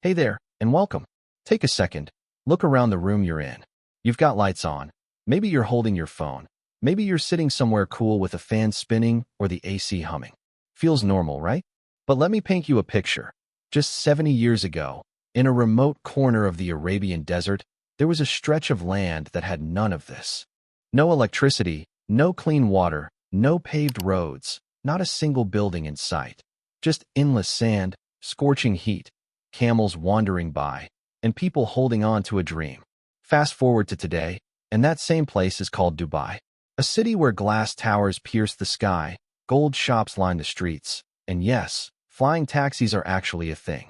Hey there, and welcome. Take a second. Look around the room you're in. You've got lights on. Maybe you're holding your phone. Maybe you're sitting somewhere cool with a fan spinning or the AC humming. Feels normal, right? But let me paint you a picture. Just 70 years ago, in a remote corner of the Arabian desert, there was a stretch of land that had none of this. No electricity, no clean water, no paved roads, not a single building in sight. Just endless sand, scorching heat, camels wandering by, and people holding on to a dream. Fast forward to today, and that same place is called Dubai. A city where glass towers pierce the sky, gold shops line the streets, and yes, flying taxis are actually a thing.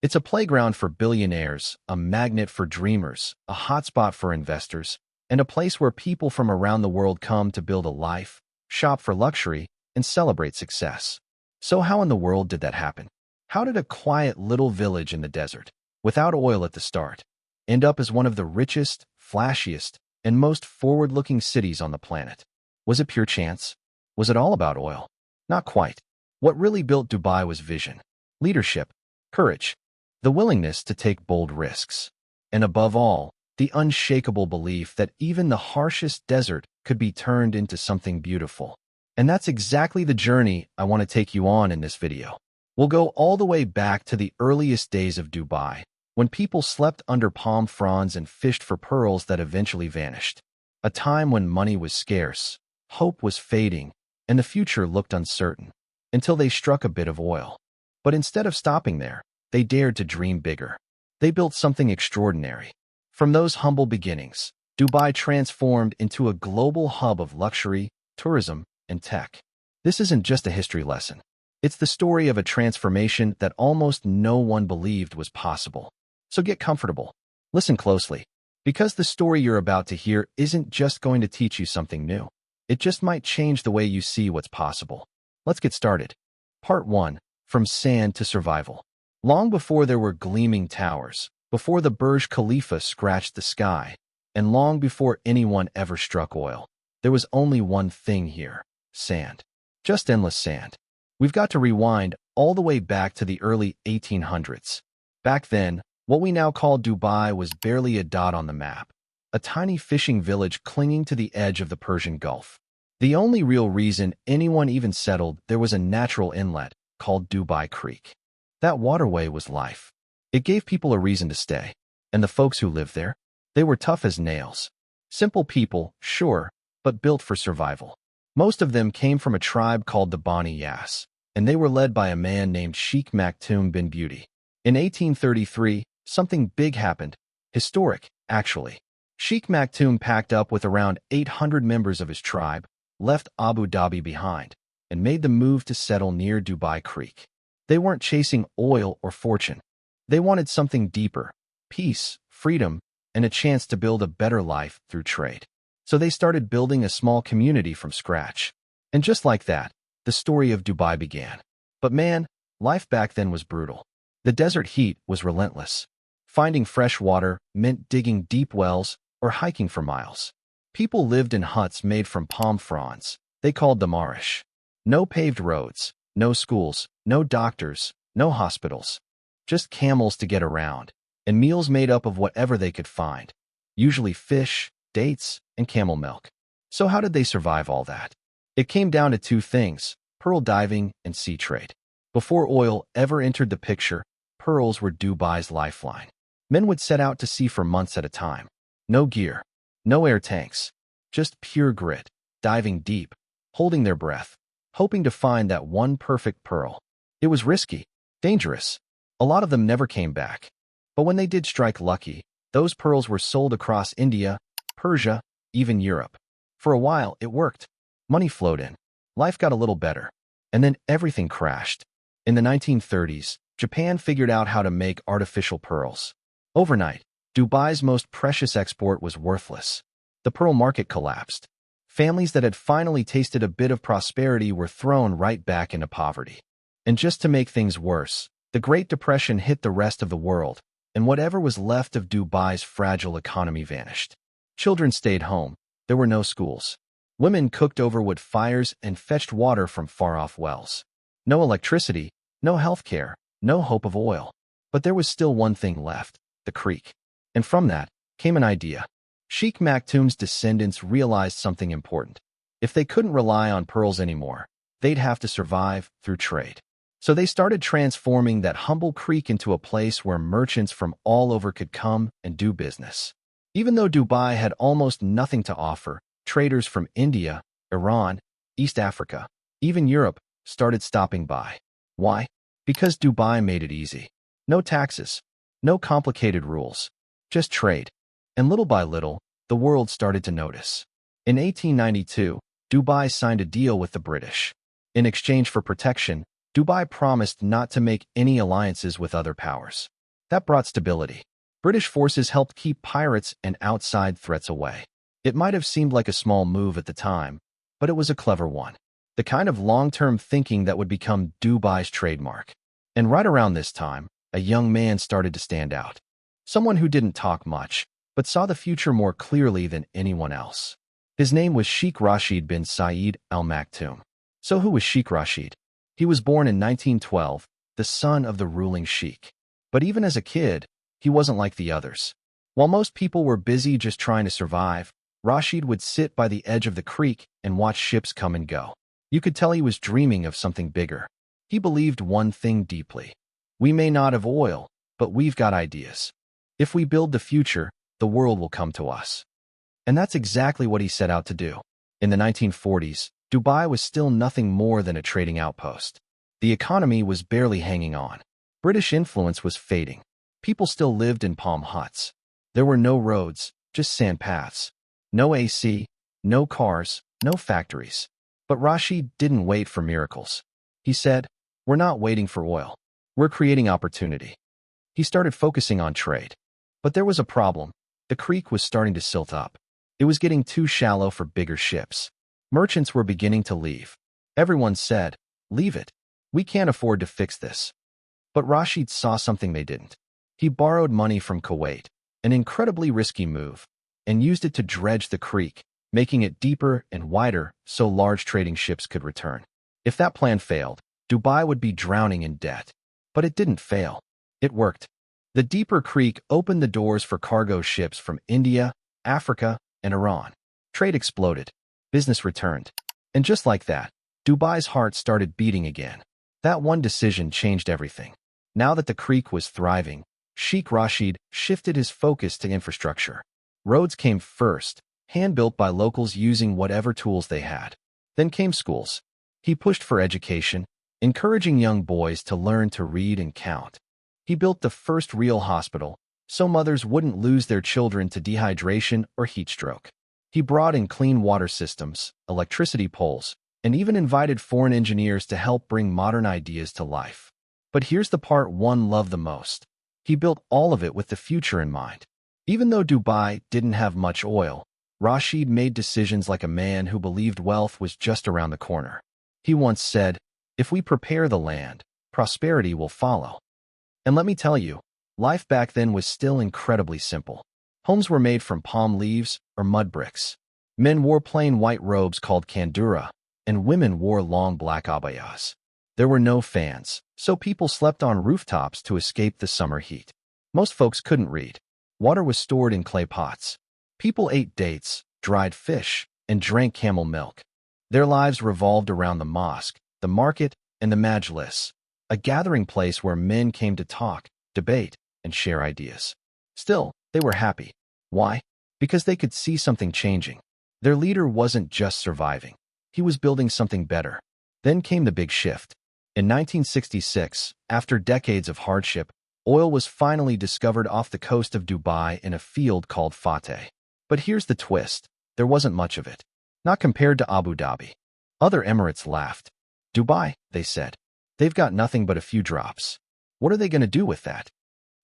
It's a playground for billionaires, a magnet for dreamers, a hotspot for investors, and a place where people from around the world come to build a life, shop for luxury, and celebrate success. So how in the world did that happen? How did a quiet little village in the desert, without oil at the start, end up as one of the richest, flashiest, and most forward-looking cities on the planet? Was it pure chance? Was it all about oil? Not quite. What really built Dubai was vision, leadership, courage, the willingness to take bold risks, and above all, the unshakable belief that even the harshest desert could be turned into something beautiful. And that's exactly the journey I want to take you on in this video. We'll go all the way back to the earliest days of Dubai, when people slept under palm fronds and fished for pearls that eventually vanished. A time when money was scarce, hope was fading, and the future looked uncertain, until they struck a bit of oil. But instead of stopping there, they dared to dream bigger. They built something extraordinary. From those humble beginnings, Dubai transformed into a global hub of luxury, tourism, and tech. This isn't just a history lesson. It's the story of a transformation that almost no one believed was possible. So get comfortable. Listen closely, because the story you're about to hear isn't just going to teach you something new. It just might change the way you see what's possible. Let's get started. Part 1. From Sand to Survival. Long before there were gleaming towers, before the Burj Khalifa scratched the sky, and long before anyone ever struck oil, there was only one thing here: sand. Just endless sand. We've got to rewind all the way back to the early 1800s. Back then, what we now call Dubai was barely a dot on the map, a tiny fishing village clinging to the edge of the Persian Gulf. The only real reason anyone even settled there was a natural inlet called Dubai Creek. That waterway was life. It gave people a reason to stay, and the folks who lived there, they were tough as nails. Simple people, sure, but built for survival. Most of them came from a tribe called the Bani Yas, and they were led by a man named Sheikh Maktoum bin Beauty. In 1833, something big happened. Historic, actually. Sheikh Maktoum packed up with around 800 members of his tribe, left Abu Dhabi behind, and made the move to settle near Dubai Creek. They weren't chasing oil or fortune. They wanted something deeper: peace, freedom, and a chance to build a better life through trade. So they started building a small community from scratch. And just like that, the story of Dubai began. But man, life back then was brutal. The desert heat was relentless. Finding fresh water meant digging deep wells or hiking for miles. People lived in huts made from palm fronds. They called them arish. No paved roads, no schools, no doctors, no hospitals. Just camels to get around, and meals made up of whatever they could find. Usually fish, dates, and camel milk. So how did they survive all that? It came down to two things: pearl diving and sea trade. Before oil ever entered the picture, pearls were Dubai's lifeline. Men would set out to sea for months at a time. No gear, no air tanks, just pure grit, diving deep, holding their breath, hoping to find that one perfect pearl. It was risky, dangerous. A lot of them never came back. But when they did strike lucky, those pearls were sold across India, Persia, even Europe. For a while, it worked. Money flowed in. Life got a little better. And then everything crashed. In the 1930s, Japan figured out how to make artificial pearls. Overnight, Dubai's most precious export was worthless. The pearl market collapsed. Families that had finally tasted a bit of prosperity were thrown right back into poverty. And just to make things worse, the Great Depression hit the rest of the world, and whatever was left of Dubai's fragile economy vanished. Children stayed home. There were no schools. Women cooked over wood fires and fetched water from far-off wells. No electricity, no health care, no hope of oil. But there was still one thing left, the creek. And from that came an idea. Sheikh Maktoum's descendants realized something important. If they couldn't rely on pearls anymore, they'd have to survive through trade. So they started transforming that humble creek into a place where merchants from all over could come and do business. Even though Dubai had almost nothing to offer, traders from India, Iran, East Africa, even Europe started stopping by. Why? Because Dubai made it easy. No taxes, no complicated rules, just trade. And little by little, the world started to notice. In 1892, Dubai signed a deal with the British. In exchange for protection, Dubai promised not to make any alliances with other powers. That brought stability. British forces helped keep pirates and outside threats away. It might have seemed like a small move at the time, but it was a clever one. The kind of long-term thinking that would become Dubai's trademark. And right around this time, a young man started to stand out. Someone who didn't talk much, but saw the future more clearly than anyone else. His name was Sheikh Rashid bin Saeed Al Maktoum. So who was Sheikh Rashid? He was born in 1912, the son of the ruling sheikh. But even as a kid, he wasn't like the others. While most people were busy just trying to survive, Rashid would sit by the edge of the creek and watch ships come and go. You could tell he was dreaming of something bigger. He believed one thing deeply. We may not have oil, but we've got ideas. If we build the future, the world will come to us. And that's exactly what he set out to do. In the 1940s, Dubai was still nothing more than a trading outpost. The economy was barely hanging on. British influence was fading. People still lived in palm huts. There were no roads, just sand paths. No AC, no cars, no factories. But Rashid didn't wait for miracles. He said, "We're not waiting for oil. We're creating opportunity." He started focusing on trade. But there was a problem. The creek was starting to silt up. It was getting too shallow for bigger ships. Merchants were beginning to leave. Everyone said, "Leave it. We can't afford to fix this." But Rashid saw something they didn't. He borrowed money from Kuwait, an incredibly risky move, and used it to dredge the creek, making it deeper and wider so large trading ships could return. If that plan failed, Dubai would be drowning in debt. But it didn't fail. It worked. The deeper creek opened the doors for cargo ships from India, Africa, and Iran. Trade exploded. Business returned. And just like that, Dubai's heart started beating again. That one decision changed everything. Now that the creek was thriving, Sheikh Rashid shifted his focus to infrastructure. Roads came first, hand-built by locals using whatever tools they had. Then came schools. He pushed for education, encouraging young boys to learn to read and count. He built the first real hospital, so mothers wouldn't lose their children to dehydration or heat stroke. He brought in clean water systems, electricity poles, and even invited foreign engineers to help bring modern ideas to life. But here's the part one loved the most. He built all of it with the future in mind. Even though Dubai didn't have much oil, Rashid made decisions like a man who believed wealth was just around the corner. He once said, "If we prepare the land, prosperity will follow." And let me tell you, life back then was still incredibly simple. Homes were made from palm leaves or mud bricks. Men wore plain white robes called kandura, and women wore long black abayas. There were no fans, so people slept on rooftops to escape the summer heat. Most folks couldn't read. Water was stored in clay pots. People ate dates, dried fish, and drank camel milk. Their lives revolved around the mosque, the market, and the majlis, a gathering place where men came to talk, debate, and share ideas. Still, they were happy. Why? Because they could see something changing. Their leader wasn't just surviving. He was building something better. Then came the big shift. In 1966, after decades of hardship, oil was finally discovered off the coast of Dubai in a field called Fateh. But here's the twist. There wasn't much of it. Not compared to Abu Dhabi. Other emirates laughed. "Dubai," they said. "They've got nothing but a few drops. What are they going to do with that?"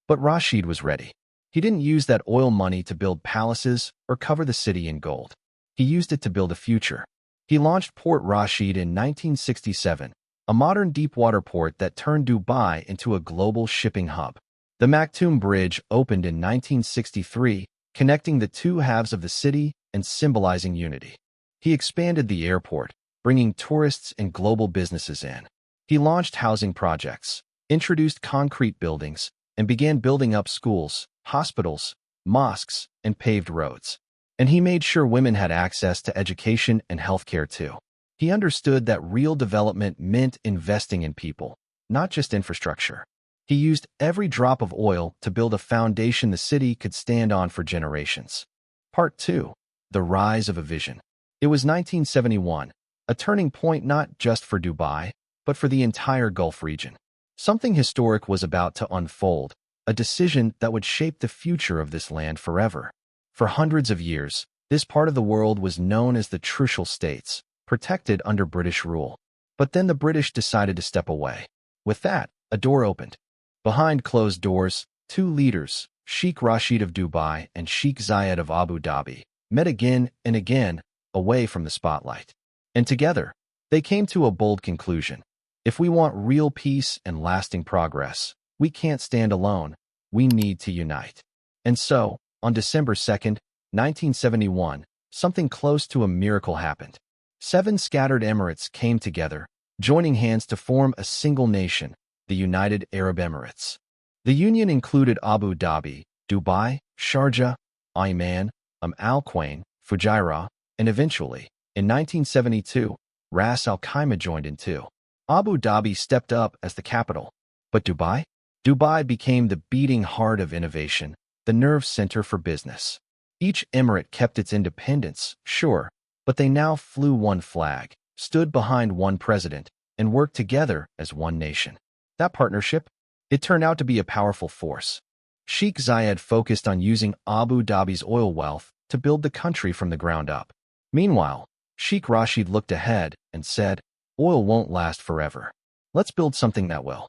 But Rashid was ready. He didn't use that oil money to build palaces or cover the city in gold. He used it to build a future. He launched Port Rashid in 1967, a modern deep-water port that turned Dubai into a global shipping hub. The Maktoum Bridge opened in 1963, connecting the two halves of the city and symbolizing unity. He expanded the airport, bringing tourists and global businesses in. He launched housing projects, introduced concrete buildings, and began building up schools, hospitals, mosques, and paved roads. And he made sure women had access to education and healthcare too. He understood that real development meant investing in people, not just infrastructure. He used every drop of oil to build a foundation the city could stand on for generations. Part 2. The Rise of a Vision. It was 1971, a turning point not just for Dubai, but for the entire Gulf region. Something historic was about to unfold, a decision that would shape the future of this land forever. For hundreds of years, this part of the world was known as the Trucial States, protected under British rule. But then the British decided to step away. With that, a door opened. Behind closed doors, two leaders, Sheikh Rashid of Dubai and Sheikh Zayed of Abu Dhabi, met again and again, away from the spotlight. And together, they came to a bold conclusion. If we want real peace and lasting progress, we can't stand alone. We need to unite. And so, on December 2nd, 1971, something close to a miracle happened. 7 scattered emirates came together, joining hands to form a single nation, the United Arab Emirates. The union included Abu Dhabi, Dubai, Sharjah, Oman, Al Quwain, Fujairah, and eventually, in 1972, Ras Al Khaimah joined in too. Abu Dhabi stepped up as the capital. But Dubai? Dubai became the beating heart of innovation, the nerve center for business. Each emirate kept its independence, sure, but they now flew one flag, stood behind one president, and worked together as one nation. That partnership? It turned out to be a powerful force. Sheikh Zayed focused on using Abu Dhabi's oil wealth to build the country from the ground up. Meanwhile, Sheikh Rashid looked ahead and said, "Oil won't last forever. Let's build something that will."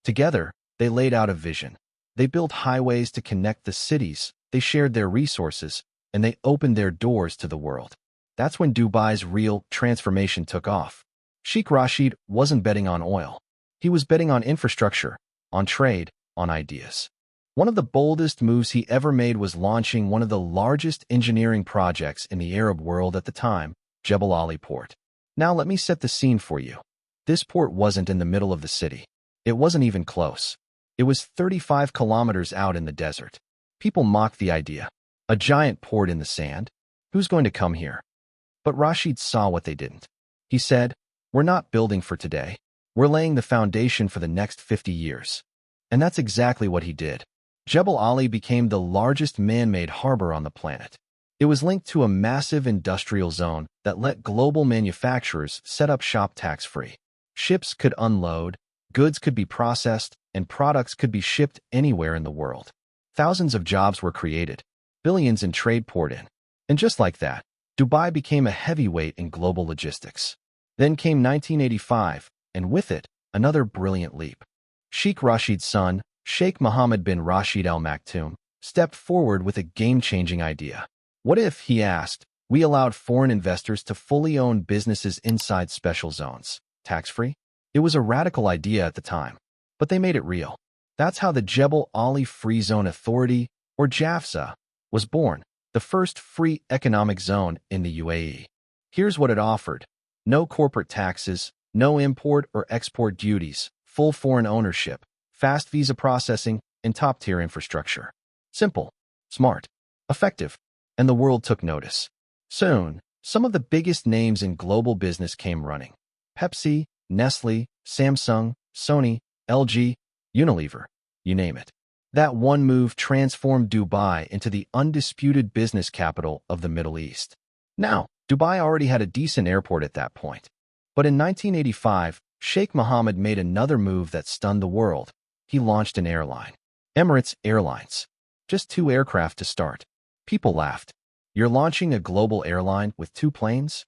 Together, they laid out a vision. They built highways to connect the cities, they shared their resources, and they opened their doors to the world. That's when Dubai's real transformation took off. Sheikh Rashid wasn't betting on oil. He was betting on infrastructure, on trade, on ideas. One of the boldest moves he ever made was launching one of the largest engineering projects in the Arab world at the time, Jebel Ali Port. Now let me set the scene for you. This port wasn't in the middle of the city. It wasn't even close. It was 35 kilometers out in the desert. People mocked the idea. A giant port in the sand? Who's going to come here? But Rashid saw what they didn't. He said, "We're not building for today. We're laying the foundation for the next 50 years. And that's exactly what he did. Jebel Ali became the largest man-made harbor on the planet. It was linked to a massive industrial zone that let global manufacturers set up shop tax-free. Ships could unload, goods could be processed, and products could be shipped anywhere in the world. Thousands of jobs were created, billions in trade poured in. And just like that, Dubai became a heavyweight in global logistics. Then came 1985, and with it, another brilliant leap. Sheikh Rashid's son, Sheikh Mohammed bin Rashid Al Maktoum, stepped forward with a game-changing idea. What if, he asked, we allowed foreign investors to fully own businesses inside special zones, tax-free? It was a radical idea at the time, but they made it real. That's how the Jebel Ali Free Zone Authority, or JAFZA, was born, the first free economic zone in the UAE. Here's what it offered. No corporate taxes, no import or export duties, full foreign ownership, fast visa processing, and top-tier infrastructure. Simple, smart, effective, and the world took notice. Soon, some of the biggest names in global business came running. Pepsi, Nestle, Samsung, Sony, LG, Unilever, you name it. That one move transformed Dubai into the undisputed business capital of the Middle East. Now, Dubai already had a decent airport at that point. But in 1985, Sheikh Mohammed made another move that stunned the world. He launched an airline. Emirates Airlines. Just 2 aircraft to start. People laughed. You're launching a global airline with 2 planes?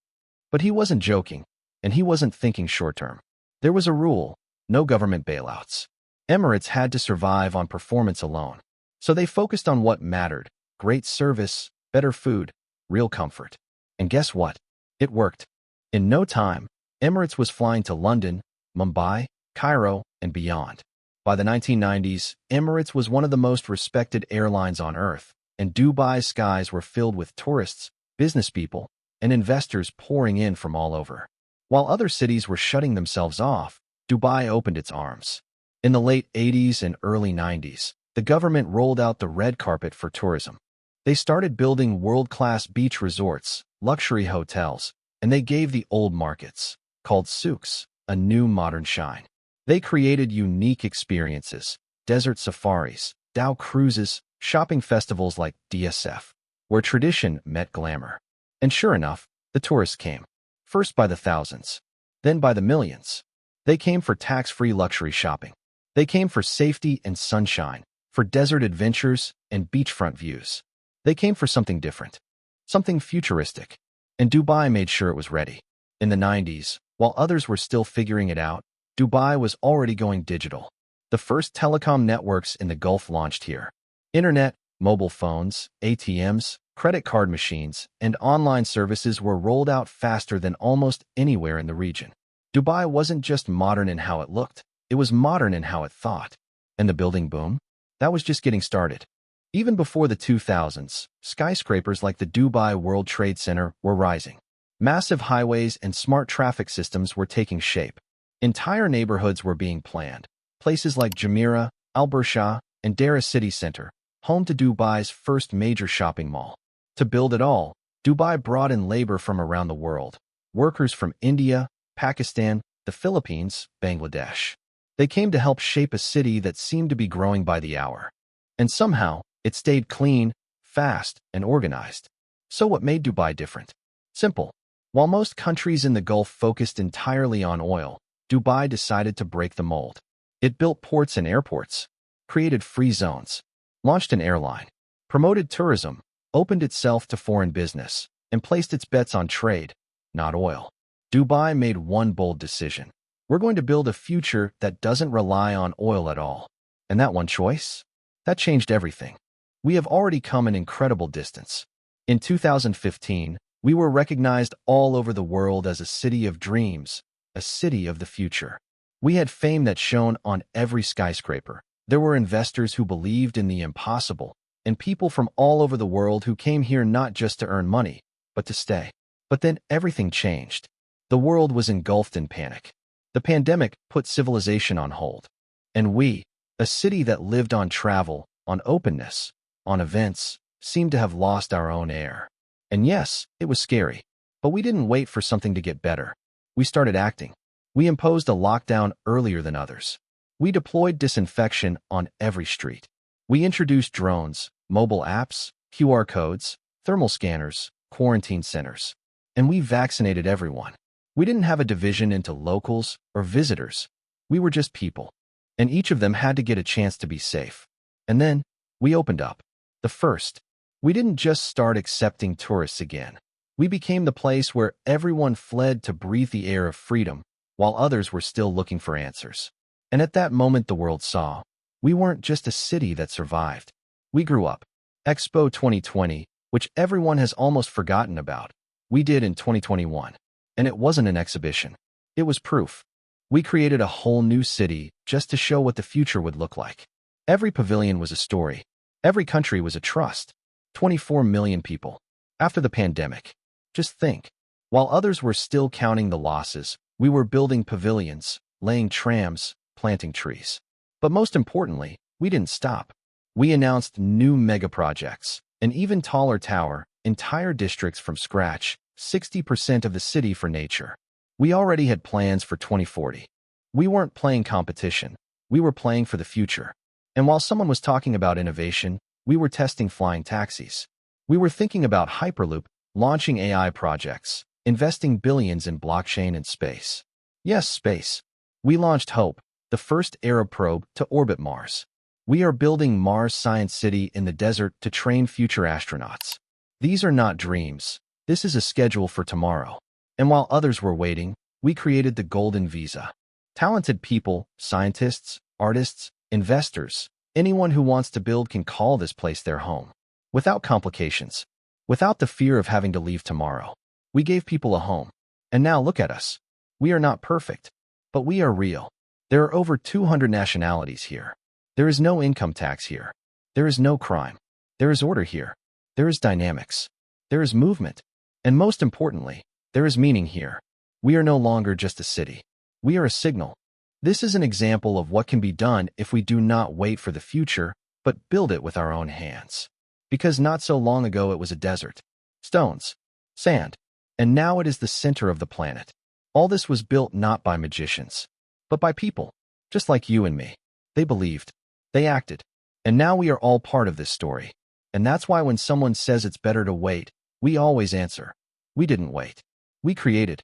But he wasn't joking, and he wasn't thinking short-term. There was a rule, no government bailouts. Emirates had to survive on performance alone. So they focused on what mattered, great service, better food, real comfort. And guess what? It worked. In no time, Emirates was flying to London, Mumbai, Cairo, and beyond. By the 1990s, Emirates was one of the most respected airlines on Earth, and Dubai's skies were filled with tourists, business people, and investors pouring in from all over. While other cities were shutting themselves off, Dubai opened its arms. In the late 80s and early 90s, the government rolled out the red carpet for tourism. They started building world-class beach resorts, luxury hotels, and they gave the old markets, called souks, a new modern shine. They created unique experiences, desert safaris, dhow cruises, shopping festivals like DSF, where tradition met glamour. And sure enough, the tourists came. First by the thousands, then by the millions. They came for tax-free luxury shopping. They came for safety and sunshine, for desert adventures and beachfront views. They came for something different, something futuristic. And Dubai made sure it was ready. In the 90s, while others were still figuring it out, Dubai was already going digital. The first telecom networks in the Gulf launched here. Internet, mobile phones, ATMs, credit card machines, and online services were rolled out faster than almost anywhere in the region. Dubai wasn't just modern in how it looked, it was modern in how it thought. And the building boom? That was just getting started. Even before the 2000s, skyscrapers like the Dubai World Trade Center were rising. Massive highways and smart traffic systems were taking shape. Entire neighborhoods were being planned. Places like Jumeirah, Al Burshah, and Dera City Center, home to Dubai's first major shopping mall. To build it all, Dubai brought in labor from around the world. Workers from India, Pakistan, the Philippines, Bangladesh. They came to help shape a city that seemed to be growing by the hour. And somehow, it stayed clean, fast, and organized. So what made Dubai different? Simple. While most countries in the Gulf focused entirely on oil, Dubai decided to break the mold. It built ports and airports, created free zones, launched an airline, promoted tourism, opened itself to foreign business, and placed its bets on trade, not oil. Dubai made one bold decision. We're going to build a future that doesn't rely on oil at all. And that one choice? That changed everything. We have already come an incredible distance. In 2015, we were recognized all over the world as a city of dreams, a city of the future. We had fame that shone on every skyscraper. There were investors who believed in the impossible, and people from all over the world who came here not just to earn money, but to stay. But then everything changed. The world was engulfed in panic. The pandemic put civilization on hold. And we, a city that lived on travel, on openness, on events, seemed to have lost our own air. And yes, it was scary. But we didn't wait for something to get better. We started acting. We imposed a lockdown earlier than others. We deployed disinfection on every street. We introduced drones, mobile apps, QR codes, thermal scanners, quarantine centers. And we vaccinated everyone. We didn't have a division into locals or visitors. We were just people. And each of them had to get a chance to be safe. And then, we opened up. The first. We didn't just start accepting tourists again. We became the place where everyone fled to breathe the air of freedom, while others were still looking for answers. And at that moment the world saw, we weren't just a city that survived. We grew up. Expo 2020, which everyone has almost forgotten about, we did in 2021. And it wasn't an exhibition. It was proof. We created a whole new city just to show what the future would look like. Every pavilion was a story. Every country was a trust. 24 million people. After the pandemic. Just think. While others were still counting the losses, we were building pavilions, laying trams, planting trees. But most importantly, we didn't stop. We announced new mega projects, an even taller tower, entire districts from scratch, 60% of the city for nature. We already had plans for 2040. We weren't playing competition. We were playing for the future. And while someone was talking about innovation, we were testing flying taxis. We were thinking about Hyperloop, launching AI projects, investing billions in blockchain and space. Yes, space. We launched Hope, the first Arab probe to orbit Mars. We are building Mars Science City in the desert to train future astronauts. These are not dreams. This is a schedule for tomorrow. And while others were waiting, we created the Golden Visa. Talented people, scientists, artists, investors, anyone who wants to build can call this place their home. Without complications. Without the fear of having to leave tomorrow. We gave people a home. And now look at us. We are not perfect. But we are real. There are over 200 nationalities here. There is no income tax here. There is no crime. There is order here. There is dynamics. There is movement. And most importantly, there is meaning here. We are no longer just a city. We are a signal. This is an example of what can be done if we do not wait for the future, but build it with our own hands. Because not so long ago it was a desert, stones, sand, and now it is the center of the planet. All this was built not by magicians, but by people, just like you and me. They believed, they acted, and now we are all part of this story. And that's why when someone says it's better to wait, we always answer, we didn't wait. We created.